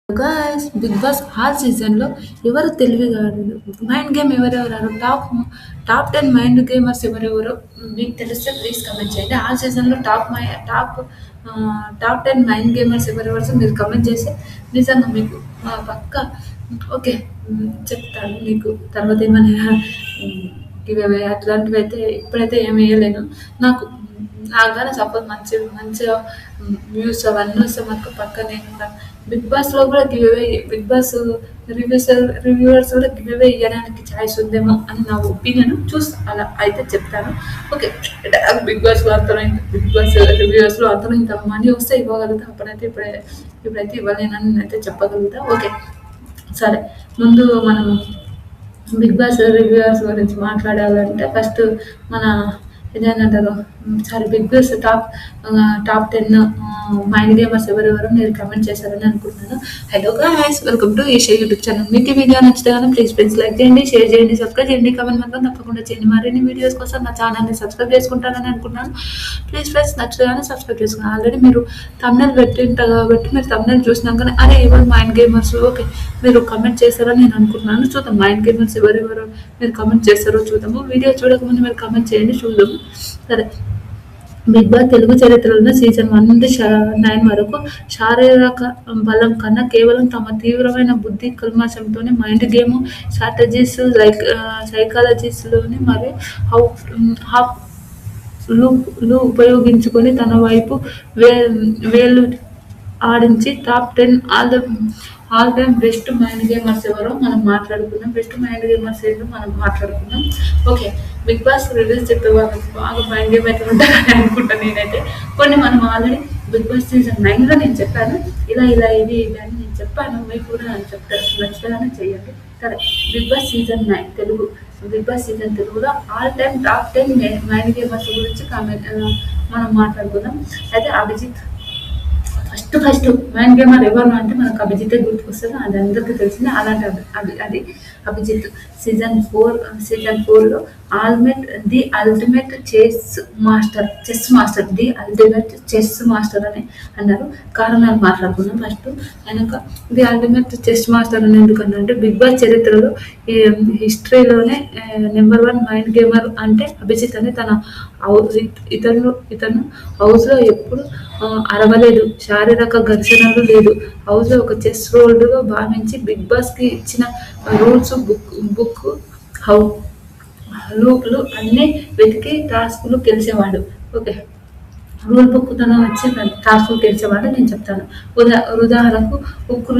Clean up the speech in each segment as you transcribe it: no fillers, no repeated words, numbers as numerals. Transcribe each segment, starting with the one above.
Guys, 'big boss' ఆ సీజన్‌లో ఎవరు తెలివిగలరు? మైండ్ గేమ్ ఎవరెవరు? టాప్ 10 మైండ్ గేమర్స్ ఎవరెవరో మీకు తెలిస్తే ప్లీజ్ కామెంట్ చేయండి. ఆ సీజన్‌లో టాప్ 10 మైండ్ గేమర్స్ ఎవరెవరో మీరు కామెంట్ చేస్తే నిజంగా మీకు పక్కా ఓకే. చెప్తాను మీకు. తర్వాత ఏమైనా గివ్ అవే అట్లాంటివైతే ఇప్పుడైతే ఏమి వేయలేను. నాకు నాకు గాని సపోజ్ మంచిగా వ్యూస్ అవన్నీ వస్తే మాత్రం పక్కా నేను బిగ్ బాస్‌లో కూడా give away Bigg Boss reviews reviewers కూడా గివ్ అవే ఇయ్యడానికి ఛాయిస్ ఉందేమో అని నా ఒపీనియన్. చూస్తా అలా అయితే చెప్తాను. ఓకే. బిగ్ బాస్‌లో అర్థమైంది. బిగ్ బాస్ రివ్యూవర్స్‌లో అర్థం ఇంత మనీ వస్తే ఇవ్వగలుగుతా. ఇప్పుడైతే ఇవ్వలేనని నేనైతే చెప్పగలుగుతా. ఓకే. సరే. ముందు మనం బిగ్ బాస్ రివ్యూవర్స్ గురించి మాట్లాడాలంటే ఫస్ట్ మన ఇదేంటంటారు sorry Bigg Boss top 10 mind gamers ఎవరెవరో మీరు కమెంట్ చేశారని అనుకుంటున్నాను. Hello guys, welcome to Eesha YouTube channel. మీకు ఈ వీడియో నచ్చితే కానీ ప్లీజ్ ఫ్రెండ్స్ లైక్ చేయండి, షేర్ చేయండి, సబ్స్క్రైబ్ చేయండి, కమెంట్ మాత్రం తప్పకుండా చేయండి. మరిన్ని వీడియోస్ కోసం నా ఛానల్ని సబ్స్క్రైబ్ చేసుకుంటారని అనుకుంటున్నాను. ప్లీజ్ ఫ్రెండ్స్ నచ్చితే కానీ సబ్స్క్రైబ్ చేసుకున్నాను. ఆల్రెడీ మీరు thumbnail పెట్టింటారు కాబట్టి మీరు thumbnail చూసినాకనే అరే ఎవరు మైండ్ గేమర్స్ ఓకే మీరు కమెంట్ చేస్తారని నేను అనుకుంటున్నాను. చూద్దాం మైండ్ గేమర్స్ ఎవరెవరు మీరు కమెంట్ చేస్తారో చూద్దాము. వీడియో చూడకముందు మీరు కమెంట్ చేయండి చూద్దాము. సరే. బిగ్ బాస్ తెలుగు చరిత్రలోనే సీజన్ 1 నుండి 9 వరకు శారీరక బలం కన్నా కేవలం తమ తీవ్రమైన బుద్ధి కల్మషంతోనే మైండ్ గేమ్ స్ట్రాటజీస్ సైకాలజీస్లోని మరియు హాఫ్ లు ఉపయోగించుకొని తన వైపు వేలు ఆడించి top 10 all time best mind gamers ఎవరో మనం మాట్లాడుకుందాం. బెస్ట్ మైండ్ గేమర్స్ ఏంటో మనం మాట్లాడుకుందాం. ఓకే. బిగ్ బాస్ రిలీజ్ చెప్పే వాళ్ళకి బాగా మైండ్ గేమ్ అయితే ఉంటారని అనుకుంటాను నేనైతే. కొన్ని మనం ఆల్రెడీ బిగ్ బాస్ సీజన్ 9లో నేను చెప్పాను. ఇలా ఇది అని నేను చెప్పాను. మీకు కూడా నేను చెప్తాను. నచ్చుతుందని చెయ్యండి. సరే. Bigg Boss season 9 Telugu Bigg Boss season తెలుగులో all time top 10 mind gamers గురించి మనం మాట్లాడుకుందాం. అయితే అభిజిత్ ఫస్ట్ మైండ్ గేమర్ ఎవరు అంటే మనకు అభిజిత్ గుర్తుకొస్తుంది. అది అందరికీ తెలిసిందే. అలాంటి అది అభిజిత్ సీజన్ 4లో ది అల్టిమేట్ చెస్ మాస్టర్ అని అన్నారు. కారణాలు మాట్లాడుకుందాం. ఫస్ట్ ఆయనక ది అల్టిమేట్ చెస్ మాస్టర్ అని ఎందుకన్నా బిగ్ బాస్ చరిత్రలో ఈ హిస్టరీలోనే నెంబర్ 1 మైండ్ గేమర్ అంటే అభిజిత్ అని తన ఇతను హౌస్లో ఎప్పుడు అరవలేదు, శారీరక ఘర్షణలు లేదు. హౌస్లో ఒక చెస్ రోల్డ్గా భావించి బిగ్ బాస్కి ఇచ్చిన రూల్స్ బుక్ లూప్లు అన్నీ వెతికి టాస్క్లు గెలిచేవాడు. ఓకే. రూల్ బుక్ తన వచ్చి టాస్క్లు గెలిచేవాడు. నేను చెప్తాను. ఉదాహరణకు ఉక్కు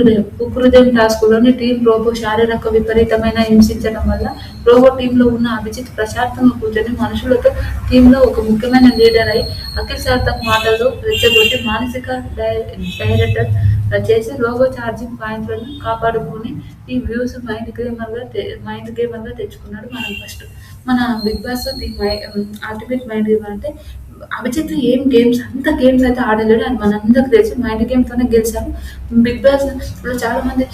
హృదయం టాస్క్లోని టీం రోబో శారీరక విపరీతమైన హింసించడం వల్ల రోబో టీంలో ఉన్న అభిజిత్ ప్రశాంతంగా కూర్చొని మనుషులతో టీంలో ఒక ముఖ్యమైన లీడర్ అయి అఖిల్ సార్థక్ మాటల్లో రెచ్చగొట్టి మానసిక డైరెక్టర్ చేసి రోబో ఛార్జింగ్ పాయింట్లను కాపాడుకుని ఈ వ్యూస్ మైండ్ గేమర్గా తెచ్చుకున్నాడు. మనం ఫస్ట్ మన Bigg Boss ultimate mind game అంటే అభిజిత్ అంత గేమ్స్ అయితే ఆడలేడు. అది మనందరికి తెలిసి మైండ్ గేమ్తోనే గెలిచారు. బిగ్ బాస్ లో చాలా మంది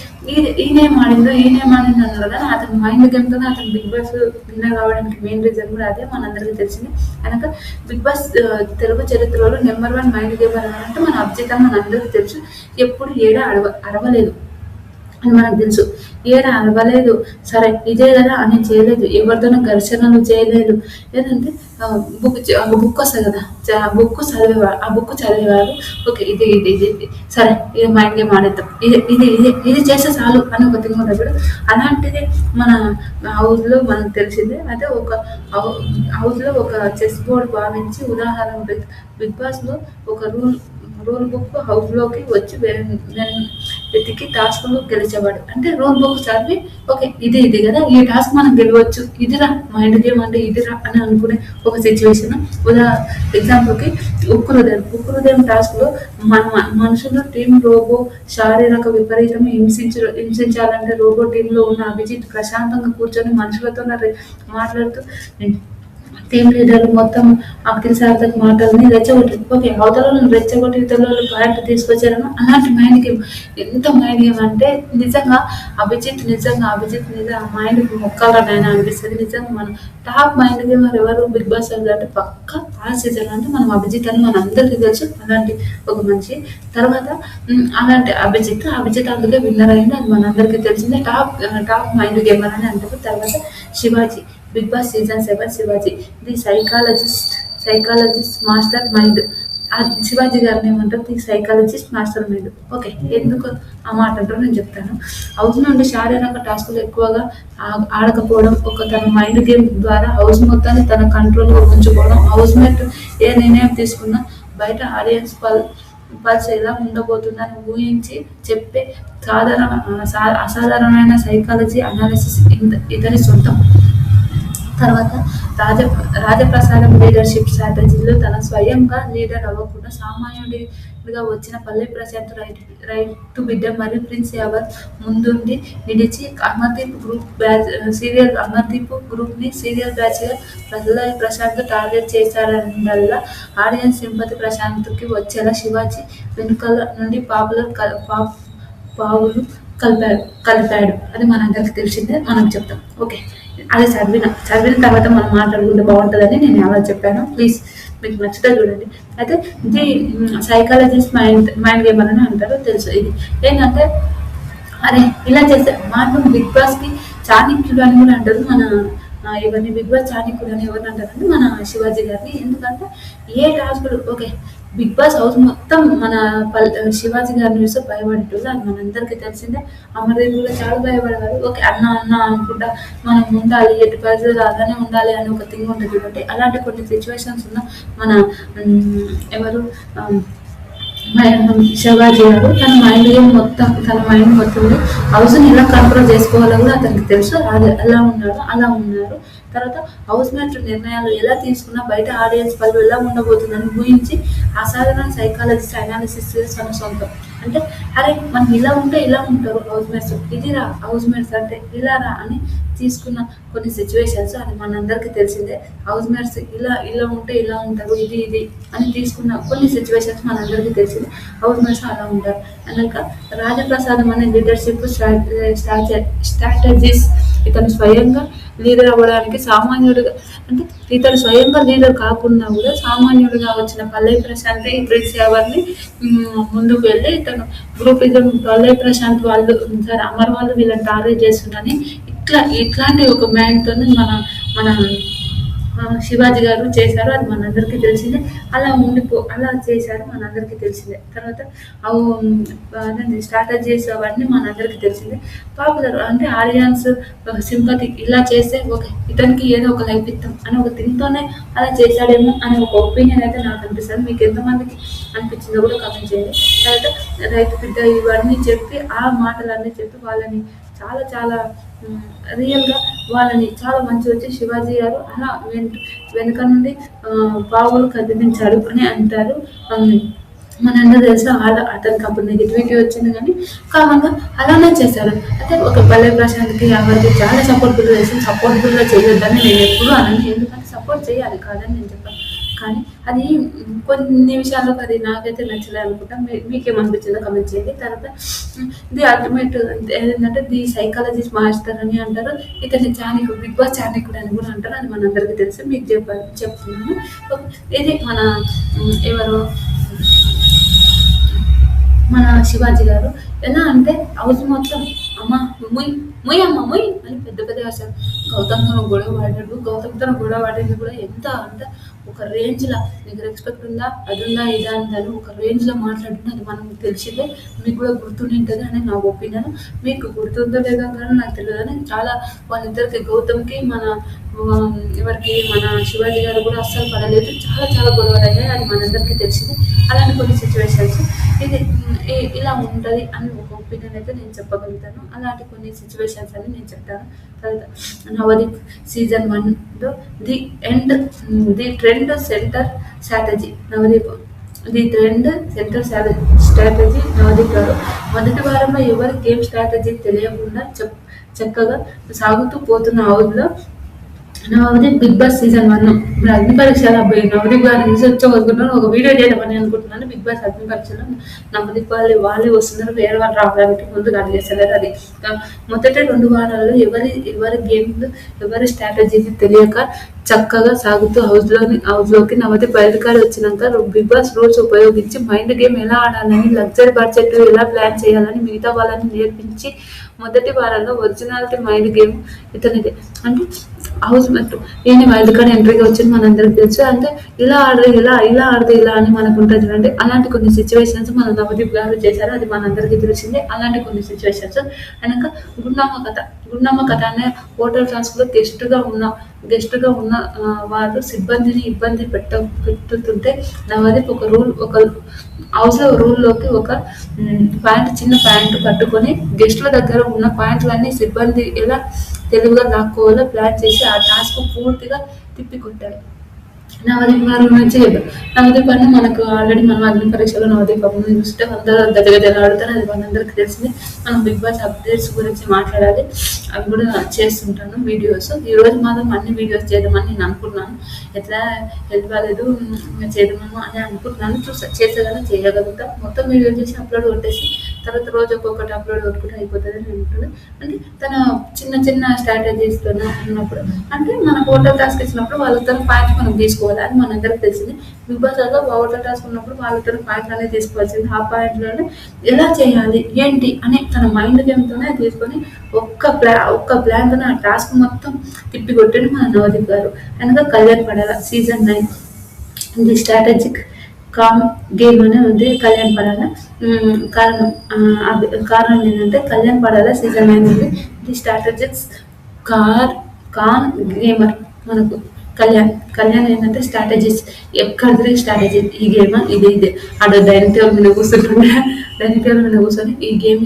ఈయనేం ఆడిందో అన్నారు కానీ అతను మైండ్ గేమ్తోనే అతను బిగ్ బాస్ విన్నర్ కావడానికి మెయిన్ రీజన్ కూడా అదే మనందరికీ తెలిసింది. కనుక బిగ్ బాస్ తెలుగు చరిత్రలో నెంబర్ 1 మైండ్ గేమర్ అంటే మన అభిజిత్ అని మనందరికీ తెలుసు. ఎప్పుడు అరవలేదు అని మనకు తెలుసు. అరవలేదు. సరే ఇదే కదా అని చేయలేదు. ఎవరితోనూ ఘర్షణలు చేయలేదు. ఏంటంటే బుక్ వస్తుంది కదా, ఆ బుక్ చదివేవారు. ఓకే. ఇది సరే ఇది మైండ్ గేమ్ ఆడేద్దాం, ఇది చేస్తే చాలు అని ఒక థింగ్ ఉంటుంది. అలాంటిది మన హౌస్లో మనకు తెలిసిందే. అయితే ఒక హౌస్లో ఒక చెస్ బోర్డ్ భావించి ఉదాహరణ బిగ్ బాస్లో ఒక రూల్ బుక్ హౌస్లోకి వచ్చి వెతికి టాస్క్లు గెలిచేవాడు. అంటే రూల్ బుక్ చదివి ఓకే ఇది కదా, ఈ టాస్క్ మనం గెలవచ్చు, ఇదిరా మైండ్ గేమ్ అంటే ఇదిరా అని అనుకునే ఒక సిచ్యువేషన్. ఎగ్జాంపుల్కి ఉక్కు హృదయం టాస్క్లో మనుషులు టీం రోబో శారీరక విపరీతం హింసించాలంటే రోబో టీంలో ఉన్న అభిజిత్ ప్రశాంతంగా కూర్చొని మనుషులతో మాట్లాడుతూ టీమ్ లీడర్ మొత్తం అఖిల్ సార్థక్ మాటల్ని రెచ్చగొట్టి ఓకే అవతలను రెచ్చగొట్టి ఇతరులు పాయింట్ తీసుకొచ్చారను అలాంటి మైండ్ గేమ్. ఎంత మైండ్ గేమ్ అంటే నిజంగా అభిజిత్ నిజంగా మైండ్ మొక్కాలనైనా అనిపిస్తుంది. నిజంగా మనం టాప్ మైండ్ గేమర్ ఎవరు బిగ్ బాస్ అంటే పక్క ఆ సీజన్ అంటే మనం అభిజిత్ అని మన అందరికీ తెలుసు. అలాంటి ఒక మనిషి తర్వాత అలాంటి అభిజిత్ అందుకే విన్నర్ అయింది. అది మనందరికీ తెలిసిందే. టాప్ మైండ్ గేమర్ అని అంటారు. తర్వాత Shivaji Bigg Boss season 7 Shivaji the psychologist master mind. ఆ శివాజీ గారిని ఏమంటారు the psychologist master mind. Okay ఎందుకు ఆ మాట అంటారో నేను చెప్తాను. హౌస్ నుండి శారీరక టాస్కులు ఎక్కువగా ఆడకపోవడం, తన మైండ్ గేమ్ ద్వారా హౌస్ మొత్తాన్ని తన కంట్రోల్లో ఉంచుకోవడం, హౌస్ మేట్ ఏ నిర్ణయం తీసుకున్నా బయట ఆడియన్స్ పల్స్ ఎలా ఉండబోతుందని ఊహించి చెప్పే అసాధారణమైన సైకాలజీ అనాలిసిస్ ఇతని సొంతం. తర్వాత రాజప్రసాదం లీడర్షిప్ స్ట్రాటజీలో తన స్వయంగా లీడర్ అవ్వకుండా సామాన్యుడిగా వచ్చిన పల్లె ప్రశాంత్ రైతు బిడ్డ మరియు ప్రిన్స్ యావర్ ముందుండి నిలిచి అమర్దీప్ గ్రూప్ ని సీరియల్ బ్యాచ్ గా పల్లె ప్రశాంత్ టార్గెట్ చేశారనల్లా ఆడియన్స్ సింపతి ప్రశాంత్ కి వచ్చేలా శివాజీ వెనుకల నుండి పావులు కలిపాడు. అది మనందరికి తెలిసిందే. మనం చెప్తాం ఓకే. అది చదివిన తర్వాత మనం మాట్లాడుకుంటే బాగుంటుందని నేను అలా చెప్పాను. ప్లీజ్ మీకు నచ్చితే చూడండి. అయితే ఇది సైకాలజిస్ట్ మైండ్ గేమ్ అని అంటారు తెలుసు. ఇది ఏంటంటే అరే ఇలా చేస్తే మనం బిగ్ బాస్ కి చాణక్యుడు అని కూడా అంటారు. ఇవన్నీ బిగ్ బాస్ చాణక్యుడు అని ఎవరిని అంటారంటే మన శివాజీ గారిని. ఎందుకంటే ఏ టాస్కులు ఓకే బిగ్ బాస్ హౌస్ మొత్తం మన శివాజీ గారిని చూస్తే భయపడేటోళ్ళు. అది మనందరికీ తెలిసిందే. అమర్దీప్ కూడా చాలా భయపడేవారు. ఓకే అన్న అనుకుంటా మనం ఉండాలి, ఎట్టి పరిస్థితులు అలానే ఉండాలి అని ఒక థింగ్ ఉంటుంది చూడండి. అలాంటి కొన్ని సిచ్యువేషన్స్ ఉన్న మన ఎవరు శివాజీ గారు తన మైండ్ మొత్తం హౌస్ని ఎలా కంట్రోల్ చేసుకోవాలో కూడా అతనికి తెలుసు. అది అలా ఉన్నారు. తర్వాత హౌస్ మేట్ నిర్ణయాలు ఎలా తీసుకున్నా బయట ఆడియన్స్ పలు ఎలా ఉండబోతుందని ఊహించి అసాధారణ సైకాలజిస్ట్ అనాలిసిస్ తన సొంతం. అంటే అరే మనం ఇలా ఉంటే ఇలా ఉంటారు హౌస్ మేట్స్, ఇదిరా హౌస్ మేట్స్ అంటే ఇలా రా అని తీసుకున్న కొన్ని సిచ్యువేషన్స్. అది మనందరికీ తెలిసిందే. హౌస్ మేట్స్ ఇలా ఉంటే ఇలా ఉంటారు, ఇది అని తీసుకున్న కొన్ని సిచ్యువేషన్స్ మనందరికీ తెలిసిందే. హౌస్ మేట్స్ అలా ఉంటారు. అన్నాక రాజప్రసాదం అనే లీడర్షిప్ స్ట్రాటజీస్ ఇతను స్వయంగా లీడర్ అవ్వడానికి ఇతను స్వయంగా లీడర్ కాకుండా కూడా సామాన్యుడిగా వచ్చిన పల్లె ప్రశాంత్ ప్రిన్స్ ఎవరిని ముందుకు వెళ్ళి ఇతను గ్రూప్ పల్లె ప్రశాంత్ వాళ్ళు అమర్ వాళ్ళు వీళ్ళని టార్గెట్ చేస్తుందని ఇట్లాంటి ఒక మ్యాన్ తో మన శివాజీ గారు చేశారు. అది మనందరికీ తెలిసిందే. అలా చేశారు మనందరికీ తెలిసిందే. తర్వాత స్ట్రాటజీస్ అవన్నీ మనందరికీ తెలిసిందే. పాపులర్ అంటే ఆడియన్స్ సింపతి ఇలా చేస్తే ఓకే ఇతనికి ఏదో ఒక లైఫ్ ఇస్తాం అని ఒక థింగ్తోనే అలా చేశాడేమో అనే ఒక ఒపీనియన్ అయితే నాకు అనిపిస్తుంది. మీకు ఎంతమందికి అనిపించిందో కూడా కామెంట్ చేయండి. తర్వాత రైతు బిడ్డ ఇవన్నీ చెప్పి ఆ మాటలన్నీ చెప్పి వాళ్ళని చాలా రియల్గా వాళ్ళని చాలా మంచి వచ్చి శివాజీ గారు అలా వెనుక నుండి పావులు కదిలించాడు అని అంటారు. మనందరూ తెలుసు అతనికి అప్పుడు నెగిటివిటీ వచ్చింది కానీ కామంగా అలానే చేశాడు. అయితే ఒక పల్లె ప్రశాంత్కి ఎవరికి చాలా సపోర్ట్ఫుల్గా చేసి సపోర్ట్ఫుల్గా చేయొద్దని నేను ఎప్పుడు అనను. ఎందుకంటే సపోర్ట్ చేయాలి కాదని నేను చెప్పాను. కానీ అది కొన్ని విషయాల్లో అది నాకైతే నచ్చలేదు అనుకుంటా. మీకేమనిపించిందో కమెంట్ చేయండి. తర్వాత ది అల్టిమేట్ ఏంటంటే ది సైకాలజిస్ట్ మాస్టర్ అని అంటారు. ఇతని బిగ్ బాస్ చాణక్యుడు అని కూడా అంటారు. అది మనందరికీ తెలుసు. మీకు చెప్తున్నాను. ఇది ఎవరు మన శివాజీ గారు ఎలా అంటే హౌస్ మొత్తం అమ్మ ముయ్ అని పెద్ద అసలు గౌతమ్తో గొడవ పడేది కూడా ఎంత అంటే ఒక రేంజ్లో నీకు రెస్పెక్ట్ ఉందా అది ఉందా ఇదా అని ఒక రేంజ్లో మాట్లాడుతుంది. అది మనకు తెలిసిందే. మీకు కూడా గుర్తుండి ఉంటుంది అని నా ఒపీనియన్. మీకు గుర్తుందో లేదో కానీ నాకు తెలియదు. అని చాలా వాళ్ళిద్దరికి గౌతమ్కి ఎవరికి మన శివాజీ గారు కూడా అస్సలు పడలేదు. చాలా గొడవలు అయ్యాయి. అది మనందరికీ తెలిసింది. అలాంటి కొన్ని సిచ్యువేషన్స్ ఇది ఇలా ఉంటుంది అని ఒక ఒపీనియన్ అయితే నేను చెప్పగలుగుతాను. అలాంటి కొన్ని సిచ్యువేషన్స్ అని నేను చెప్తాను. తర్వాత నవదీప్ సీజన్ 1లో the trend center strategy Navdeep garu మొదటి వారంలో ఎవరి గేమ్ స్ట్రాటజీ తెలియకుండా చక్కగా సాగుతూ పోతున్న హౌస్లో నవదీప్ బిగ్ బాస్ సీజన్ 1 ఇప్పుడు అగ్ని పరీక్షలు అబ్బాయి నవదీప్ గారిని తీసి వచ్చి ఒక వీడియో చేద్దామని అనుకుంటున్నాను. బిగ్ బాస్ అగ్ని పరీక్షలో నవదీప్ వాళ్ళే వస్తున్నారు, వేరే వాళ్ళు రావడానికి ముందుకు అడిగేస్తలేరు. అది మొదటి 2 వారాల్లో ఎవరి గేమ్లు ఎవరి స్ట్రాటజీని తెలియక చక్కగా సాగుతూ హౌస్లోకి నవదీప్ బయటకాడి వచ్చినాక బిగ్ బాస్ రూల్స్ ఉపయోగించి మైండ్ గేమ్ ఎలా ఆడాలని, లగ్జరీ బడ్జెట్ ఎలా ప్లాన్ చేయాలని మిగతా వాళ్ళని నేర్పించి మొదటి వారంలో ఒరిజినాలిటీ మైండ్ గేమ్ ఇతనిదే. అంటే హౌస్ మెట్ ఈయన వైల్డ్ కార్డ్ ఎంట్రీగా వచ్చింది మనందరికి తెలుసు. అంటే ఇలా ఆడదు ఇలా ఆడదు ఇలా అని మనకు ఉంటుంది చూడండి. అలాంటి కొన్ని సిచ్యువేషన్స్ మన నవదీప్ గారు చేశారు, అది మనందరికీ తెలిసిందే. అలాంటి కొన్ని సిచ్యువేషన్స్ అయినాక గుండమ్మ కథ అనే హోటల్ టాస్క్లో గెస్ట్గా ఉన్న వారు సిబ్బందిని ఇబ్బంది పెట్టుతుంటే నవదీప్ ఒక హౌస్లో రూల్లోకి ఒక చిన్న ప్యాంటు కట్టుకొని గెస్ట్ల దగ్గర ఉన్న పాయింట్లన్నీ సిబ్బంది ఎలా తెలివిగా లాక్కోవాలో ప్లాన్ చేసి ఆ టాస్క్ పూర్తిగా తిప్పికొట్టారు. నవదీప్ గారి గురించి చెప్పారు. నవదీప్ అని మనకు ఆల్రెడీ మనం అగ్ని పరీక్షలో నవదీప్ చూస్తే అందరూ గజగజలు ఆడుతారు, అది మనందరికీ తెలిసింది. మనం బిగ్ బాస్ అప్డేట్స్ గురించి మాట్లాడాలి, అవి కూడా చేస్తుంటాను వీడియోస్. ఈరోజు మాత్రం అన్ని వీడియోస్ చేద్దామని నేను అనుకున్నాను. ఎట్లా హెల్ప్ కాలేదు చేద్దాము అని అనుకుంటున్నాను. చేసేదాన్ని చేయగలుగుతా. మొత్తం వీడియో చేసి అప్లోడ్ కొట్టేసి తర్వాత రోజు ఒక్కొక్కటి అప్లోడ్ కొట్టుకుంటే అయిపోతుంది అని ఉంటుంది. అంటే తన చిన్న స్ట్రాటజీస్తో ఉన్నప్పుడు అంటే మన హోటల్ టాస్క్ ఇచ్చినప్పుడు వాళ్ళతో పాయింట్స్ మనం తీసుకోవాలి, అది మనందరికి తెలిసింది. బిగ్ బాస్లో హోటల్ టాస్క్ ఉన్నప్పుడు వాళ్ళతో పాయింట్లు అనేది తీసుకోవాల్సింది. ఆ పాయింట్లోనే ఎలా చేయాలి ఏంటి అని తన మైండ్ గేమ్తోనే తీసుకొని ఒక్క ప్లాన్తోనే ఆ టాస్క్ మొత్తం తిప్పికొట్టాడు మన నవదీప్ గారు. అనగా కళ్యాణ్ పడాల సీజన్ 9 ఇది స్ట్రాటజిక్ కామ్ గేమ్ అనే ఉంది. కళ్యాణ్ పడాల కారణం ఏంటంటే కళ్యాణ్ పడాల సీజన్ 9 ఉంది. ఇది స్ట్రాటజిక్స్ కాన్ గేమర్ మనకు కళ్యాణ్ ఏంటంటే స్ట్రాటజీస్ ఎక్కడిది స్ట్రాటజీ ఈ గేమ్ ఇది ఆడ డైనింగ్ టేబుల్ మీద కూర్చొని ఈ గేమ్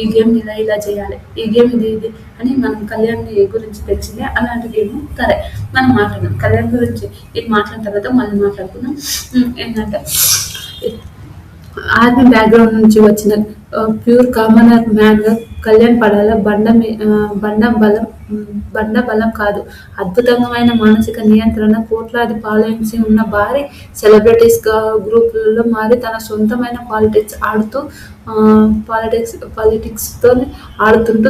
ఈ గేమ్ ఇలా చేయాలి, ఈ గేమ్ ఇది అని మనం కళ్యాణ్ గురించి తెలిసిందే. అలాంటి గేమ్ సరే మనం మాట్లాడదాం. కళ్యాణ్ గురించి ఇది మాట్లాడిన తర్వాత మళ్ళీ మాట్లాడుకుందాం. ఏంటంటే ఆర్మీ బ్యాక్గ్రౌండ్ నుంచి వచ్చిన ప్యూర్ కామనర్ మ్యాన్గా కళ్యాణ్ పడాల బండ బలం కాదు, అద్భుతమైన మానసిక నియంత్రణ, కోట్లాది ఫాలోయింగ్స్ ఉన్న భారీ సెలబ్రిటీస్ గ్రూపులలో మారి తన సొంతమైన పాలిటిక్స్తో ఆడుతుంటూ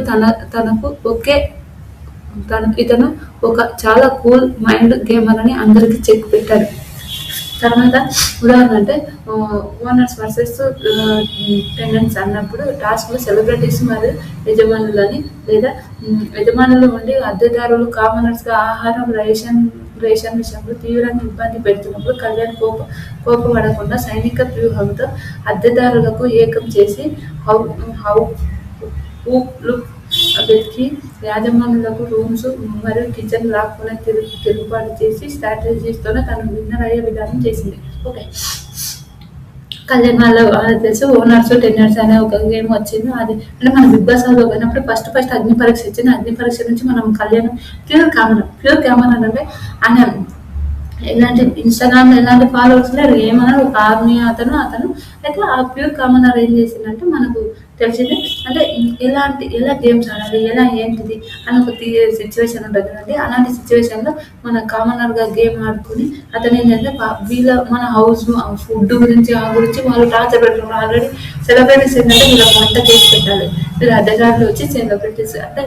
ఇతను ఒక చాలా కూల్ మైండ్ గేమర్ అని అందరికీ చెక్ పెట్టారు. తర్వాత ఉదాహరణ అంటే ఓనర్స్ వర్సెస్ టెనెంట్స్ అన్నప్పుడు టాస్క్లో సెలబ్రిటీస్ మరియు యజమానులని లేదా యజమానులు ఉండి అద్దెదారులు కామనర్స్గా ఆహారం రేషన్ విషయంలో తీవ్రంగా ఇబ్బంది పెడుతున్నప్పుడు కళ్యాణ్ కోపపడకుండా సైనిక వ్యూహంతో అద్దెదారులకు ఏకం చేసి వెతికి యాజమానులకు రూమ్స్ మరియు కిచెన్ లాక్కునే తిరుగుబాటు చేసి స్ట్రాటజీస్తోనే తను విన్నర్ అయ్యే విధానం చేసింది. ఓకే, కళ్యాణ్ వాళ్ళకి తెలిసి ఓనర్స్ టెన్నర్స్ అనే ఒక గేమ్ వచ్చింది. అది అంటే మనం బిగ్ బాస్ హౌస్లో పోయినప్పుడు ఫస్ట్ అగ్ని పరీక్ష వచ్చింది. అగ్ని పరీక్ష నుంచి మనం కళ్యాణ్ ప్యూర్ కామన్ అంటే ఆయన ఎలాంటి ఇన్స్టాగ్రామ్లో ఎలాంటి ఫాలోవర్స్ లేరు, ఏమన్నా ఒక ఆర్మీ అతను అయితే ఆ ప్యూర్ కామనర్ ఏం చేసిందంటే మనకు తెలిసింది. అంటే ఎలా గేమ్స్ ఆడాలి, ఎలా ఏంటిది అని ఒక సిచ్యువేషన్ ఉంటుంది కదండి. అలాంటి సిచ్యువేషన్లో మన కామనర్గా గేమ్ ఆడుకుని అతను ఏంటంటే మన హౌస్ ఫుడ్ గురించి వాళ్ళు టార్చర్ పెట్టుకున్నారు. ఆల్రెడీ సెలబ్రిటీస్ ఏంటంటే వీళ్ళకి వంట చేసి పెట్టాలి. వీళ్ళు అద్దెగారులు వచ్చి సెలబ్రిటీస్ అంటే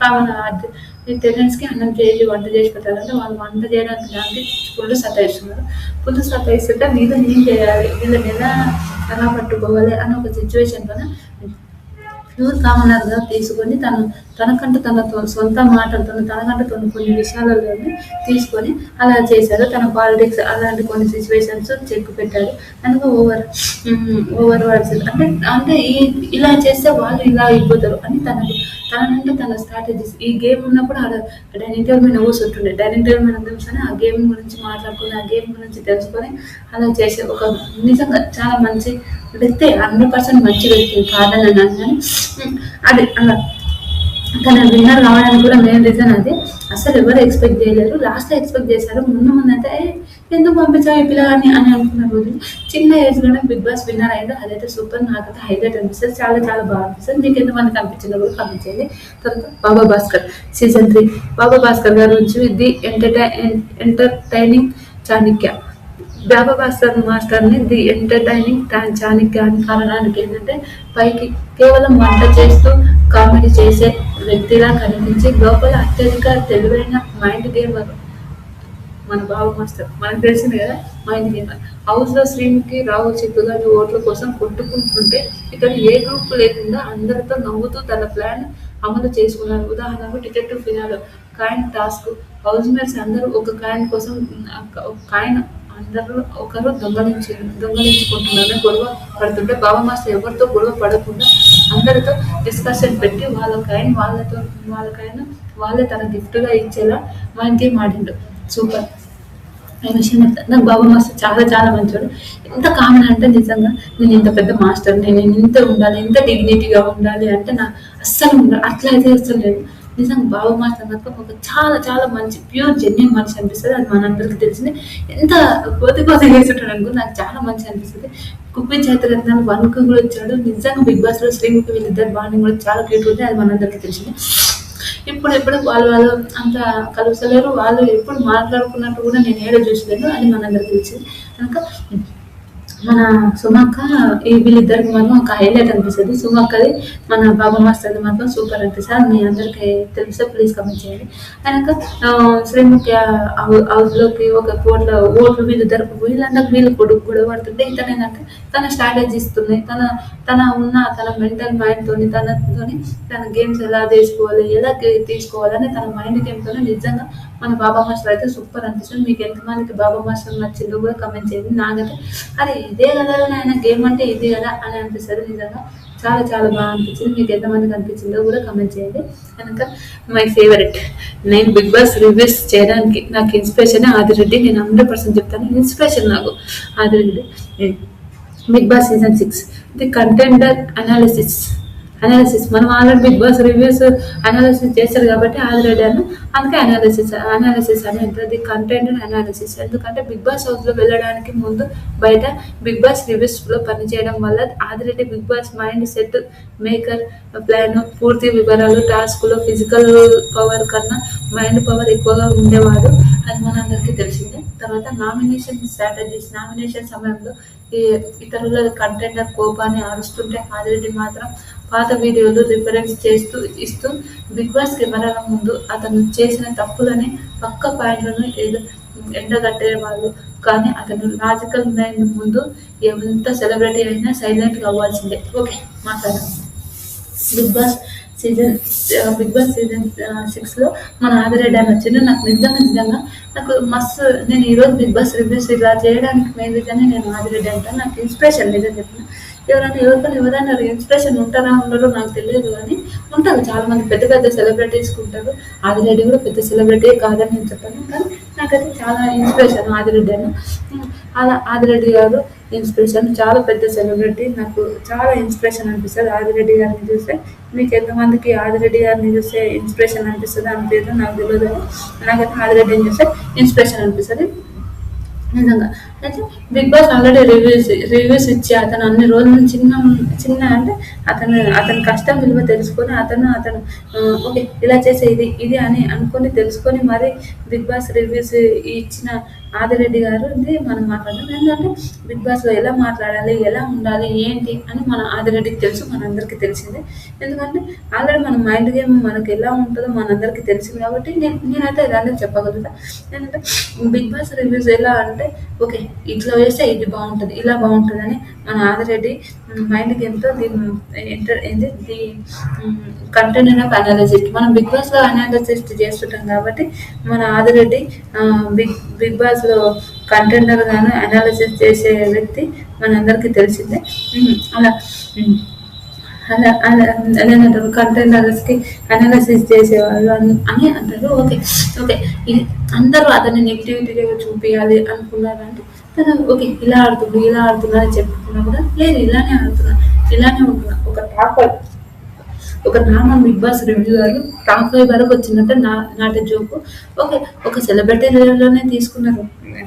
కామనర్ ఈ టెనెంట్స్కి అన్నం చేసి వంట చేసి పెట్టాలంటే వాళ్ళు వంట చేయడానికి దానికి ఫుల్ సతాయిస్తుంటే వీళ్ళని ఏం చేయాలి, వీళ్ళని ఎలా పట్టుకోవాలి అని ఒక సిచ్యువేషన్లోనే ప్యూర్ కామనర్గా తీసుకొని తనకంటూ తన సొంత మాటలతో తనకంటూ కొన్ని విషయాలలోనే తీసుకొని అలా చేశారు. తన పాలిటిక్స్ అలాంటి కొన్ని సిచ్యువేషన్స్ చెక్ పెట్టాడు. అందుకు ఓవర్ వర్డ్స్ అంటే ఇలా చేస్తే వాళ్ళు ఇలా అయిపోతారు అని తన స్ట్రాటజీస్. ఈ గేమ్ ఉన్నప్పుడు డైనింగ్ టేబుల్ మీద కూర్చుంటుండే, డైనింగ్ టేబుల్ మీద కూర్చొని ఆ గేమ్ గురించి మాట్లాడుకుని ఆ గేమ్ గురించి తెలుసుకొని అలా చేసే ఒక నిజంగా చాలా మంచి వ్యక్తి, 100% మంచి వ్యక్తి కాదని అన్నాను. కానీ అది అలా తన విన్నర్ కావడానికి కూడా మెయిన్ రీజన్ అది. అసలు ఎవరు ఎక్స్పెక్ట్ చేయలేరు, లాస్ట్లో ఎక్స్పెక్ట్ చేశారు. ముందు అంటే ఎందుకు పంపించావు ఈ పిల్లగాన్ని అని అనుకున్న రోజులు చిన్న ఏజ్‌లోనే 'బిగ్ బాస్' విన్నర్ అయ్యిండు. అదైతే సూపర్. నాకైతే హైలైట్ అనిపిస్తది. చాలా చాలా బాగా అనిపిస్తది. మీకు ఎంతమందికి అనిపించిందో కూడా కామెంట్ చేయండి. తర్వాత 'బాబా భాస్కర్' సీజన్ 3 బాబా భాస్కర్ గారి నుంచి ఎంటర్‌టైనింగ్ చాణిక్య. బాబా భాస్కర్ మాస్టర్‌ని ది ఎంటర్‌టైనింగ్ చాణిక్య అని కారణానికి ఏంటంటే పైకి కేవలం వంట చేస్తూ కామెడీ చేసే వ్యక్తిలా కనిపించి లోపల అత్యధిక తెలివైన మైండ్ గేమర్ మన బాబు మాస్టర్. మనకు తెలిసింది కదా మైండ్ గేమర్. హౌస్‌లో శ్రీముఖి, రాహుల్, చిత్తు గాని ఓట్ల కోసం కొట్టుకుంటుంటే ఇతను ఏ గ్రూప్ లేకుండా అందరితో నవ్వుతూ తన ప్లాన్ అమలు చేసుకున్నారు. ఉదాహరణకు detective finale coin task. Housemates అందరూ ఒక కాయిన్ కోసం ఒక కాయిన్ అందరూ ఒకరు దొంగలించుకుంటున్నారని గొడవ పడుతుంటే బాబా మాస్టర్ ఎవరితో గొడవ పడకుండా అందరితో డిస్కషన్ పెట్టి వాళ్ళ కాయిన్ వాళ్ళే తన గిఫ్ట్‌గా ఇచ్చేలా మైండ్ గేమ్ ఆడిండు. సూపర్. ఆ విషయం చెప్తా. నాకు బాబా మాస్టర్ చాలా చాలా మంచోడు. ఎంత కామన్ అంటే నిజంగా నేను ఇంత పెద్ద మాస్టర్‌ని, నేను ఇంత ఉండాలి, ఇంత డిగ్నిటీగా ఉండాలి అంటే అస్సలు అట్లా అయితే అస్సలు లేదు. నిజంగా బాబా మాస్టర్ మాత్రం ఒక చాలా చాలా మంచి ప్యూర్ జెన్యూన్ మనిషి అనిపిస్తది. అది మనందరికీ తెలిసిందే. ఎంత కోతి చేస్తుంటాడు అనుకో నాకు చాలా మంచిగా అనిపిస్తది. కుప్పి చేతరత్నాలు 1కి కూడా వచ్చాడు. నిజంగా 'బిగ్ బాస్'లో శ్రీముఖి వీళ్ళిద్దరి బాండింగ్ కూడా చాలా క్యూట్‌గా ఉంది. అది మనందరికీ తెలిసిందే. ఇప్పుడు వాళ్ళు అంత కలుస్తలేరు. వాళ్ళు ఎప్పుడు మాట్లాడుకున్నట్టు కూడా నేను ఏడ చూసలేను. అది మనందరికీ తెలిసింది. కనుక మన సుమక్క వీళ్ళిద్దరికి మాత్రం ఒక హైలైట్ అనిపిస్తది. సుమక్కది మన బాబా మాస్టర్‌ది మాత్రం సూపర్ అనిపిస్తది. అది మీ అందరికీ తెలిస్తే ప్లీజ్ కామెంట్ చేయండి. కనుక శ్రీముఖి హౌస్‌లోకి ఒక ఓట్లు వీళ్ళు గొడవ పడుతుంటే ఇతనేంటంటే తన స్ట్రాటజీస్ తోని తన మెంటల్ మైండ్ తోని తన గేమ్స్ ఎలా తీసుకోవాలని తన మైండ్ గేమ్ తోని నిజంగా మన బాబా మాస్టర్ అయితే సూపర్ అనిపిస్తుంది. మీకు ఎంతమందికి బాబా మాస్టర్ నచ్చిందో కూడా కామెంట్ చేయండి. నాకైతే అరే ఇదే కదా నాయన గేమ్ అంటే ఇది కదా అని అనిపిస్తది. నిజంగా చాలా చాలా బాగా అనిపించింది. మీకు ఎంతమందికి అనిపించిందో కూడా కామెంట్ చేయండి. కనుక మై ఫేవరెట్ నేను 'బిగ్ బాస్' రివ్యూస్ చేయడానికి నాకు ఇన్స్పిరేషన్ ఆదిరెడ్డి. నేను 100% చెప్తాను. ఇన్స్పిరేషన్ నాకు Adireddy. 'Bigg Boss' season 6 the contender analysis మనం already 'Bigg Boss' reviews analysis చేశారు కాబట్టి ఆదిరెడ్డి అన్న అందుకే అనాలిసిస్ అని ఉంటుంది. Content analysis. ఎందుకంటే 'బిగ్ బాస్' హౌస్‌లో వెళ్ళడానికి ముందు బయట 'బిగ్ బాస్' రివ్యూస్‌లో పనిచేయడం వల్ల Adireddy 'Bigg Boss' mind set maker plan పూర్తి వివరాలు టాస్క్‌లో ఫిజికల్ పవర్ కన్నా మైండ్ పవర్ ఎక్కువగా ఉండేవాడు. అది మనందరికీ తెలిసిందే. తర్వాత నామినేషన్ సమయంలో ఇతరుల కంటెండర్ కోపాన్ని అరుస్తుంటే ఆదిరెడ్డి మాత్రం పాత వీడియోలు రిఫరెన్స్ ఇస్తూ 'బిగ్ బాస్' కెమెరాల ముందు అతను చేసిన తప్పులని పక్క పాయింట్లను ఎండగట్టేవాళ్ళు. కానీ అతను లాజికల్ మైండ్ ముందు ఎంత సెలబ్రిటీ అయినా సైలెంట్‌గా అవ్వాల్సిందే. ఓకే మాట్లాడదాం. 'బిగ్ బాస్' సీజన్ 6లో మన ఆదిరెడ్డి అని వచ్చిండు. నాకు నిజంగా నాకు మస్తు నేను ఈరోజు 'బిగ్ బాస్' రివ్యూస్ ఇలా చేయడానికి మెయిన్ రీజనే నేను ఆదిరెడ్డి అంటాను. నాకు ఇన్స్పిరేషన్ నిజం చెప్తున్నా. ఎవరైనా ఇన్స్పిరేషన్ ఉంటారా ఉండరో నాకు తెలియదు కానీ ఉంటారు. చాలా మంది పెద్ద పెద్ద సెలబ్రిటీస్‌కి ఉంటారు. ఆదిరెడ్డి కూడా పెద్ద సెలబ్రిటీయే కాదని నేను చెప్పను. కానీ నాకైతే చాలా ఇన్స్పిరేషన్ ఆదిరెడ్డి అన్న. అలా ఆదిరెడ్డి గారు ఇన్స్పిరేషన్. చాలా పెద్ద సెలబ్రిటీ. నాకు చాలా ఇన్స్పిరేషన్ అనిపిస్తది ఆదిరెడ్డి గారిని చూస్తే. మీకు ఎంతమందికి ఆదిరెడ్డి గారిని చూస్తే ఇన్స్పిరేషన్ అనిపిస్తదో అనిపియదో నాకు తెలవదు. నాకైతే ఆదిరెడ్డిని చూస్తే ఇన్స్పిరేషన్ అనిపిస్తది. నిజంగా. అయితే 'బిగ్ బాస్' ఆల్రెడీ రివ్యూస్ ఇచ్చి అతను అన్ని రోజులు చిన్న అంటే అతని కష్టం విలువ తెలుసుకొని అతను ఓకే ఇలా చేసే ఇది అని అనుకొని తెలుసుకొని మరి 'బిగ్ బాస్' రివ్యూస్ ఇచ్చిన ఆదిరెడ్డి గారిది మనం మాట్లాడదాం. ఎందుకంటే 'బిగ్ బాస్'లో ఎలా మాట్లాడాలి, ఎలా ఉండాలి, ఏంటి అని మన ఆదిరెడ్డికి తెలుసు. మనందరికీ తెలిసిందే. ఎందుకంటే ఆల్రెడీ మన మైండ్ గేమ్ మనకు ఎలా ఉంటుందో మనందరికీ తెలిసింది కాబట్టి నేనైతే ఇలానే చెప్పగలుగుతా. ఏంటంటే 'బిగ్ బాస్' రివ్యూస్ ఎలా అంటే ఓకే ఇట్లా వేస్తే ఇది బాగుంటుంది, ఇలా బాగుంటుందని మన ఆదిరెడ్డి మైండ్ గేమ్‌తో కంటెంట్ ఆఫ్ అనాలిసిస్ మనం 'బిగ్ బాస్'లో అనాలిసిస్ చేస్తుంటాం కాబట్టి మన ఆదిరెడ్డి బిగ్ బాస్‌లో కంటెండర్ గాను అనాలిసిస్ చేసే వ్యక్తి మనందరికీ తెలిసిందే. అలా అదేనంటారు కంటెండర్స్‌కి అనాలిసిస్ చేసేవాళ్ళు అని అంటారు. ఓకే ఇది అందరూ అతన్ని నెగటివిటీగా చూపియాలి అనుకున్నారంటే తను ఓకే ఇలా ఆడుతున్నా అని చెప్పుకున్నా కూడా లేదు ఇలానే ఉంటున్నా. ఒక normal 'Bigg Boss' reviewer top 5 వరకు వచ్చిందంటే నాట్ ఏ జోక్. ఓకే ఒక సెలబ్రిటీ లెవెల్‌లోనే తీసుకున్నారు.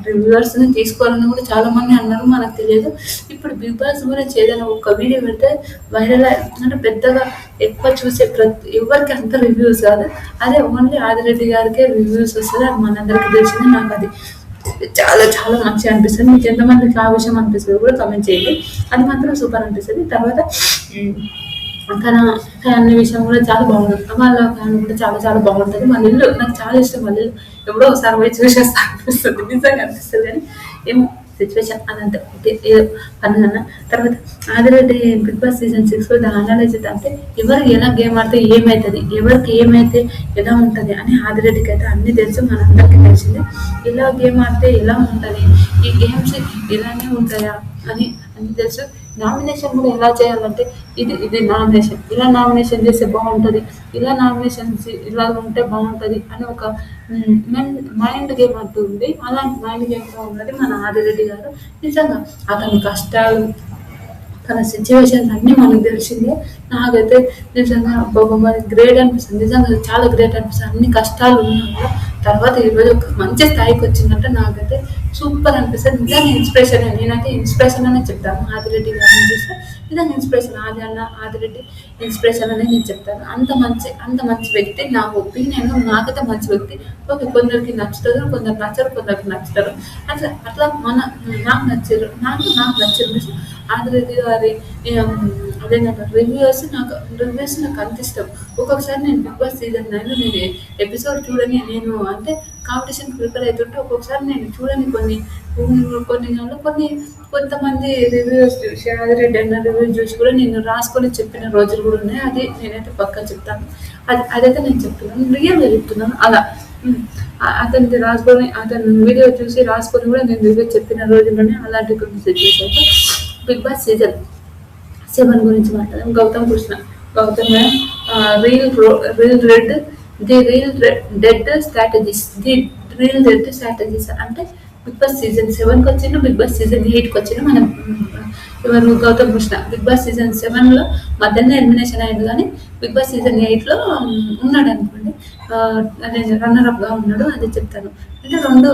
రివ్యూవర్స్ ని తీసుకోవాలని కూడా చాలా మంది అన్నారు, మనకు తెలియదు. ఇప్పుడు బిగ్ బాస్ గురించి ఏదైనా ఒక వీడియో పెడితే వైరల్ అంటే పెద్దగా ఎక్కువ చూసే ప్రతి ఎవరికి అంత రివ్యూస్ కాదు. అదే ఓన్లీ ఆదిరెడ్డి గారికే రివ్యూస్ వస్తుంది, అది మనందరికీ తెలిసింది. నాకు అది చాలా చాలా మంచిగా అనిపిస్తుంది. మీకు ఎంతమందికి ఆ విషయం అనిపిస్తుంది కూడా కమెంట్ చేయండి. అది మాత్రం సూపర్ అనిపిస్తుంది. తర్వాత తన ఫ్యామిలీ విషయం కూడా చాలా బాగుంటుంది. వాళ్ళ ఫ్యామిలీ కూడా చాలా చాలా బాగుంటుంది. వాళ్ళ ఇల్లు నాకు చాలా ఇష్టం. వాళ్ళ ఇల్లు ఎప్పుడో ఒకసారి పోయి చూసేస్తా అనిపిస్తుంది, నిజంగా అనిపిస్తుంది. కానీ ఏమో సిచ్యువేషన్ అదంతా ఏదో పనులన్న. తర్వాత ఆదిరెడ్డి బిగ్ బాస్ సీజన్ 6 లో దాని అనాలైజ్ అంటే ఎవరు ఎలా గేమ్ ఆడితే ఏమవుతుంది, ఎవరికి ఏమైతే ఎలా ఉంటుంది అని ఆదిరెడ్డికి అయితే అన్నీ తెలుసు, మనందరికీ తెలిసింది. ఇలా గేమ్ ఆడితే ఎలా ఉంటుంది, ఈ గేమ్స్ ఇలానే ఉంటాయా అని అన్నీ తెలుసు. నామినేషన్ కూడా ఎలా చేయాలంటే ఇది నామినేషన్, ఇలా నామినేషన్ చేస్తే బాగుంటుంది, ఇలా నామినేషన్ ఇలా ఉంటే బాగుంటుంది అని ఒక మైండ్ గేమ్ అంటూ ఉంది. అలాంటి మైండ్ గేమ్లో ఉన్నది మన ఆదిరెడ్డి గారు. నిజంగా అతని కష్టాలు, తన సిచ్యువేషన్స్ అన్నీ మనకు తెలిసిందే. నాకైతే నిజంగా బాబా గ్రేట్ అనిపిస్తుంది, నిజంగా చాలా గ్రేట్ అనిపిస్తుంది. అన్ని కష్టాలు ఉన్నా కూడా తర్వాత ఈరోజు ఒక మంచి స్థాయికి వచ్చిందంటే నాకైతే సూపర్ అనిపిస్తుంది. నిజంగా ఇన్స్పిరేషన్. నేనైతే ఇన్స్పిరేషన్ అనే చెప్తాను ఆదిరెడ్డి గారిని చూస్తే. నిజంగా ఇన్స్పిరేషన్ ఆదిరెడ్డి ఇన్స్పిరేషన్ అనేది నేను చెప్తాను. అంత మంచి వ్యక్తి. నా ఒపీనియన్, నాకైతే మంచి వ్యక్తి. ఓకే, కొందరికి నచ్చుతారు, కొందరికి నచ్చరు, కొందరికి నచ్చుతారు. అట్లా నాకు నచ్చారు, నాకు నచ్చింది ఆదిరెడ్డి గారి అదేంటంటే రివ్యూస్ నాకు అంత ఇష్టం. ఒక్కొక్కసారి నేను బిగ్ బాస్ సీజన్ 9 నేను ఎపిసోడ్ చూడని, నేను అంటే కాంపిటీషన్ ప్రిపేర్ అవుతుంటే ఒక్కొక్కసారి నేను చూడని కొంతమంది రివ్యూస్ చూసి ఆదిరెడ్డి అన్న రివ్యూస్ చూసి కూడా నేను రాసుకొని చెప్పిన రోజులు కూడా ఉన్నాయి. అది నేనైతే పక్కా చెప్తాను. అదైతే నేను చెప్తున్నాను, రియల్గా చెప్తున్నాను. అలా అతనికి రాసుకొని, అతని వీడియో చూసి రాసుకొని కూడా నేను రివ్యూ చెప్పిన రోజుల్లోనే అలాంటి కొన్ని సిచ్యువేషన్స్. బిగ్ బాస్ సీజన్ 7 గురించి మాట్లాడదాం. గౌతమ్ రీల్ డెడ్ స్ట్రాటజీస్ అంటే బిగ్ బాస్ సీజన్ 7కి వచ్చిండు, బిగ్ బాస్ సీజన్ 8కి వచ్చిండు. మనం ఎవరు Gautham Krishna Bigg Boss season 7లో మధ్యలో ఎలిమినేషన్ అయ్యాడు, కానీ బిగ్ బాస్ సీజన్ 8లో ఉన్నాడు అనుకోండి. అదే రన్నర్ అప్గా ఉన్నాడు. అది చెప్తాను. అంటే రెండు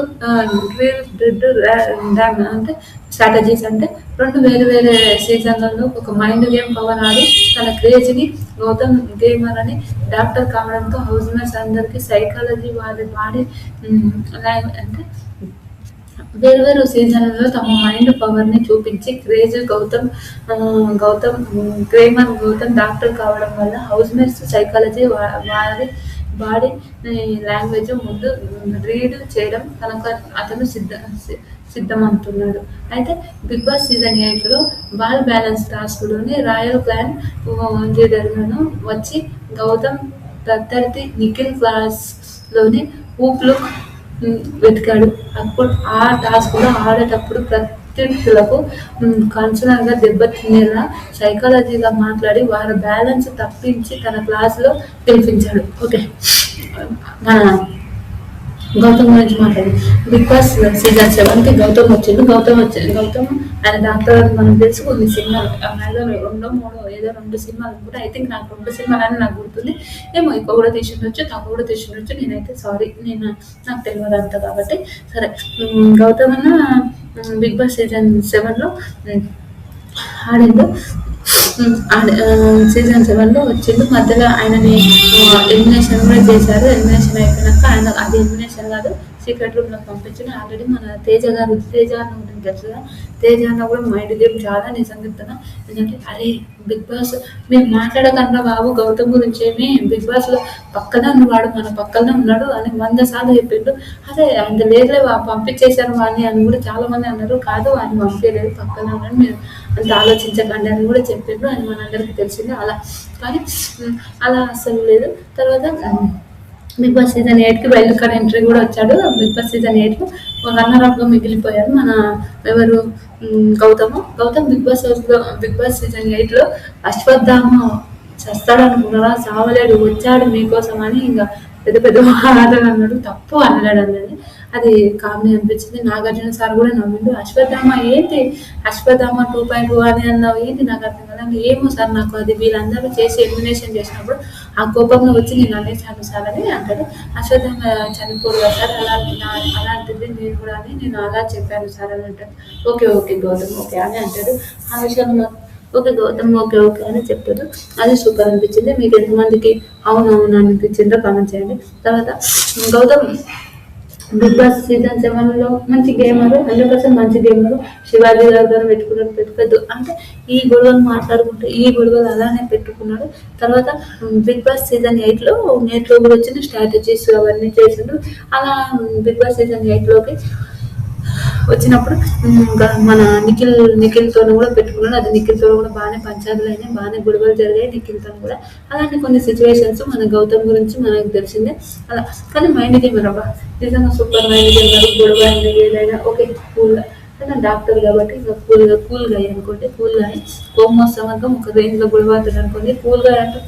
అంటే స్ట్రాటజీస్ అంటే రెండు వేరే సీజన్లలో ఒక మైండ్ గేమ్ పవర్ ఆడి తన క్రేజ్ని గౌతమ్ గేమర్ అని డాక్టర్ కావడంతో హౌస్ మేట్స్ అందరికీ సైకాలజీ వారి బాడీ అంటే వేరు సీజన్లలో తమ మైండ్ పవర్ని చూపించి క్రేజ్ గౌతమ్ డాక్టర్ కావడం వల్ల హౌస్ మేట్స్ సైకాలజీ వారి బాడీ లాంగ్వేజ్ ముందు రీడ్ చేయడం అతను సిద్ధమవుతున్నాడు. అయితే బిగ్ బాస్ సీజన్ 8లో బాల్ బ్యాలెన్స్ టాస్క్లోని రాయల్ క్లాన్ లీడర్లను వచ్చి గౌతమ్ ప్రత్యర్థి నిఖిల్ క్లాస్లోని ఊపులు వెతికాడు. అప్పుడు ఆ టాస్క్లో ఆడేటప్పుడు ప్రత్యర్థులకు కన్సర్న్గా దెబ్బతినేలా సైకాలజీగా మాట్లాడి వారి బ్యాలెన్స్ తప్పించి తన క్లాస్లో గెలిపించాడు. ఓకే, మన గౌతమ్ గురించి మాట్లాడి బిగ్ బాస్ సీజన్ 7కి గౌతమ్ ఆయన డాక్టర్ అని మనం తెలుసు. కొన్ని సినిమాలు రెండో మూడో ఏదో 2 సినిమాలు కూడా, ఐ థింక్ నాకు 2 సినిమాలు అని నాకు గుర్తుంది. ఏమో ఎక్కువ కూడా తీసిండొచ్చు, తక్కువ కూడా తీసిండొచ్చు. నేనైతే సారీ, నాకు తెలియదు అంత. కాబట్టి సరే, గౌతమ్ అన్న బిగ్ బాస్ సీజన్ 7లో ఆడిండు. సీజన్ 7లో వచ్చిండు. మధ్యలో ఆయనని ఎలిమినేషన్ కూడా చేశారు. ఎలిమినేషన్ అయిపోయినాక ఆయన అది ఎలిమినేషన్ కాదు, సీక్రెట్ రూమ్లో పంపించిన. ఆల్రెడీ మన తేజ గారు గురించి తెలుసు కదా, తేజ అన్న కూడా మైండ్ గేమ్ చాలా నిజంగా చెప్తాను. ఎందుకంటే అరే బిగ్ బాస్ మీరు మాట్లాడకన్నా బాబు గౌతమ్ గురించి ఏమి, బిగ్ బాస్లో పక్కనే ఉన్నవాడు, మన పక్కనే ఉన్నాడు అని 100 సార్లు చెప్పిండు. అదే అంత లేదులే పంపించేశారు వాడిని అని కూడా చాలా మంది అన్నారు. కాదు, ఆయన పంపించలేదు, పక్కనే ఉన్నాడు, మీరు అంత ఆలోచించకండి అని కూడా చెప్పిండ్రు. అని మనందరికీ తెలిసింది. అలా కానీ అలా అస్సలు లేదు. తర్వాత బిగ్ బాస్ సీజన్ 8కి వైల్డ్ కార్డ్ ఎంట్రీ కూడా వచ్చాడు. బిగ్ బాస్ సీజన్ 8లో రన్నర్ అప్గా మిగిలిపోయారు మన ఎవరు గౌతమ్ బిగ్ బాస్ సీజన్ 8లో అశ్వత్థామ చస్తాడు అనుకున్నారా, సావలేడు, వచ్చాడు మీకోసం అని ఇంకా పెద్ద పెద్ద మాటలు అన్నాడు, తప్పు అనలేడు అన్నది. అది కామెడీ అనిపించింది. నాగార్జున సార్ కూడా నవ్విండు. అశ్వత్థామ ఏంటి, అశ్వత్థామ 2.0 అని అన్నావు ఏంటి, నాకు అర్థం కదా. ఏమో సార్, నాకు అది వీళ్ళందరూ చేసి ఎలిమినేషన్ చేసినప్పుడు ఆ కోపంలో వచ్చి నేను అనేసాను సార్ అని అంటాడు. అశ్వత్థామ చనిపోడు కదా సార్, అలాంటిది నేను కూడా అని నేను అలా చెప్పాను సార్ అని అంటాడు. ఓకే ఓకే గౌతమ్ ఓకే అని అంటాడు. ఆ విషయంలో ఓకే గౌతమ్ ఓకే ఓకే అని చెప్తారు. అది సూపర్ అనిపించింది. మీకు ఎంతమందికి అవునవును అనిపించిందో కామెంట్ చేయండి. తర్వాత గౌతమ్ బిగ్ బాస్ సీజన్ 7 మంచి గేమరు, 100% మంచి గేమరు. శివాజీ గారితో పెట్టుకోవద్దు అంటే ఈ గొడవలు మాట్లాడుకుంటే ఈ గొడవలు అలానే పెట్టుకున్నాడు. తర్వాత బిగ్ బాస్ సీజన్ 8లో నేట్లో కూడా వచ్చిన స్ట్రాటజీస్ అవన్నీ చేసిండు. అలా బిగ్ బాస్ సీజన్ 8లోకి వచ్చినప్పుడు ఇంకా మన నిఖిల్తో కూడా పెట్టుకున్నాడు. అది నిఖిల్తో కూడా బాగానే పంచాయతీలు అయినాయి, బాగానే గొడవలు జరిగాయి నిఖిల్తో కూడా. అలాంటి కొన్ని సిచ్యువేషన్స్ మన గౌతమ్ గురించి మనకు తెలిసిందే. అలా కానీ మైండ్ గేమర్ అబ్బా, నిజంగా సూపర్ మైండ్ గేమర్. గొడవ అయినా ఏదైనా ఓకే కూల్గా, కానీ డాక్టర్ కాబట్టి ఇంకా కూల్గా అనుకోండి. కూల్గా కోపం వస్తే మాత్రం ఒక రేంజ్లో గొడవ అవుతుంది అనుకోండి. కూల్గా అంటే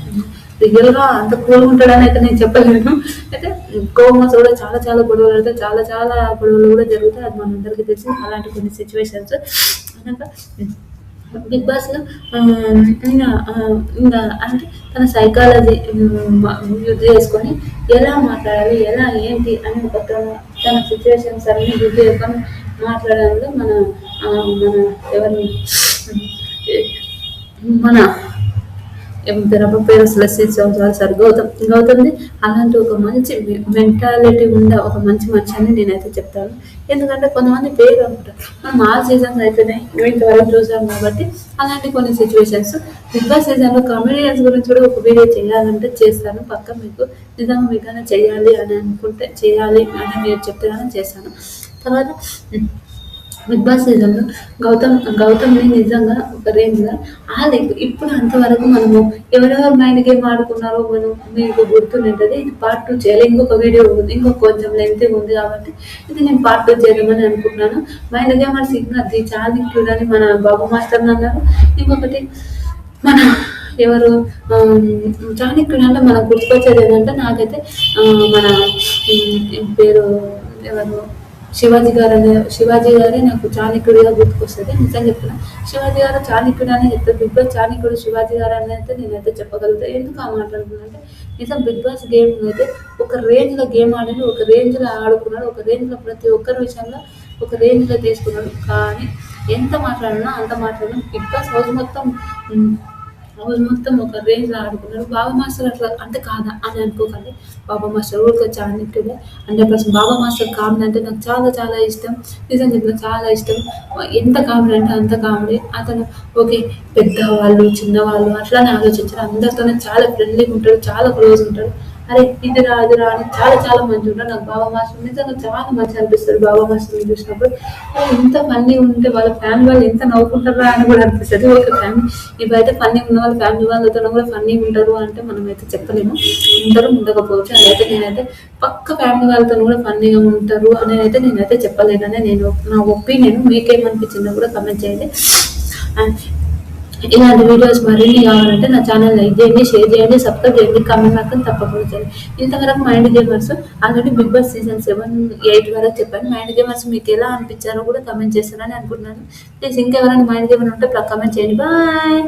రియల్గా అంత కూల్గా ఉంటాడని అయితే నేను చెప్పలేను. అయితే కోమస్ కూడా చాలా చాలా గొడవలు అవుతాయి, చాలా చాలా గొడవలు కూడా జరుగుతాయి. అది మనందరికీ తెలిసింది. అలాంటి కొన్ని సిచ్యువేషన్స్ అన్నాక బిగ్ బాస్లో ఇంకా అంటే తన సైకాలజీ యూజ్ చేసుకొని ఎలా మాట్లాడాలి, ఎలా ఏంటి అని ఒక తన సిచ్యువేషన్స్ అన్ని యూజ్ చేసుకొని మాట్లాడడంలో మన ఎవరు మన పేరు సార్ గౌతమ్ది అలాంటి ఒక మంచి మెంటాలిటీ ఉండే ఒక మంచి మనిషి అని నేనైతే చెప్తాను. ఎందుకంటే కొంతమంది పేరు అనుకుంటారు, మనం ఆ సీజన్స్ అయితేనే ఇంతవరకు చూసాం కాబట్టి. అలాంటి కొన్ని సిచ్యువేషన్స్ బిగ్ బాస్ సీజన్లో కామెడియన్స్ గురించి కూడా ఒక వీడియో చేయాలంటే చేస్తాను పక్క. మీకు నిజంగా మీకైనా చేయాలి అని అనుకుంటే చేయాలి అని నేను చెప్తానని చేస్తాను. తర్వాత బిగ్ బాస్ సీజన్లో గౌతమ్ని నిజంగా ఒక రేంజ్గా ఇప్పుడు అంతవరకు మనము ఎవరెవరు మైండ్ గేమ్ ఆడుకున్నారో మనం మీకు గుర్తుంటుంది. ఇది పార్ట్ 2 చేయాలి. ఇంకొక వీడియో ఉంది, ఇంకొక కొంచెం లెంత్ ఉంది కాబట్టి ఇది నేను పార్ట్ 2 చేద్దామని అనుకుంటున్నాను. మైండ్ గేమర్స్ ఇంకా అది చాదిక్యుడు అని మన బాబు మాస్టర్ అన్నారు. ఇంకొకటి మన ఎవరు చాణక్యుడు అంటే మనకు గుర్తుకొచ్చేది ఏంటంటే నాకైతే మన పేరు ఎవరు శివాజీ గారే నాకు చాణక్యుడిగా గుర్తుకొస్తుంది. నిజం చెప్తున్నా, శివాజీ గారు చాణక్యుడు అని చెప్తారు. బిగ్ బాస్ చాణక్యుడు శివాజీ గారు అని అయితే నేనైతే చెప్పగలుగుతాను. ఎందుకు ఆ మాట్లాడుతున్నానంటే నిజం బిగ్ బాస్ గేమ్ అయితే ఒక రేంజ్లో గేమ్ ఆడి ఒక రేంజ్లో ఆడుకున్నాడు. ఒక రేంజ్లో ప్రతి ఒక్కరి విషయంలో ఒక రేంజ్లో తీసుకున్నాడు. కానీ ఎంత మాట్లాడినా అంత మాట్లాడినా బిగ్ బాస్ హౌస్ మొత్తం ఒక రేంజ్లో ఆడుకున్నాడు. బాబా మాస్టర్ అట్లా అంటే కాదా అని అనుకోకండి. బాబా మాస్టర్ ఊరికే చాణక్యుడే 100%. బాబా మాస్టర్ కామెడీ అంటే నాకు చాలా చాలా ఇష్టం. నిజం చెప్పిన చాలా ఇష్టం. ఎంత కామెడీ అంటే అంత కామెడీ. అతను ఓకే పెద్దవాళ్ళు చిన్నవాళ్ళు అట్లానే ఆలోచించారు. అందరితోనే చాలా ఫ్రెండ్లీగా ఉంటాడు, చాలా క్లోజ్ ఉంటాడు. అరే ఇదిరా అదిరా అని చాలా చాలా మంచి ఉంటాడు. నాకు బాబా మాస్టర్ నిజంగా చాలా మంచి అనిపిస్తుంది. బాబా మాస్టర్ని చూసినప్పుడు ఇంత ఫన్నీ ఉంటే వాళ్ళ ఫ్యామిలీ వాళ్ళు ఎంత నవ్వుకుంటారా అని కూడా అనిపిస్తుంది. ఒక ఫ్యామిలీ ఇవైతే ఫన్నీ ఉన్న వాళ్ళ ఫ్యామిలీ వాళ్ళతో కూడా ఫన్నీ ఉంటారు అంటే మనం అయితే చెప్పలేము. ఉంటారు ఉండకపోవచ్చు. అదైతే నేనైతే పక్క ఫ్యామిలీ వాళ్ళతో కూడా ఫన్నీగా ఉంటారు అని అయితే నేనైతే చెప్పలేనని నా ఒపీనియన్. మీకేమనిపించిందో కూడా కమెంట్ చేయండి. ఇలాంటి వీడియోస్ మరిన్ని కావాలంటే నా ఛానల్ లైక్ చేయండి, షేర్ చేయండి, సబ్స్క్రైబ్ చేయండి, కామెంట్ మాత్రం తప్పకుండా చేయండి. ఇంతవరకు mind gamers already Bigg Boss season 7, 8 వరకు చెప్పాను. మైండ్ గేమర్స్ మీకు ఎలా అనిపించారో కూడా కమెంట్ చేస్తారని అనుకుంటున్నాను. ప్లీజ్ ఇంకెవరైనా మైండ్ గేమర్ ఉంటే కమెంట్ చేయండి. బాయ్.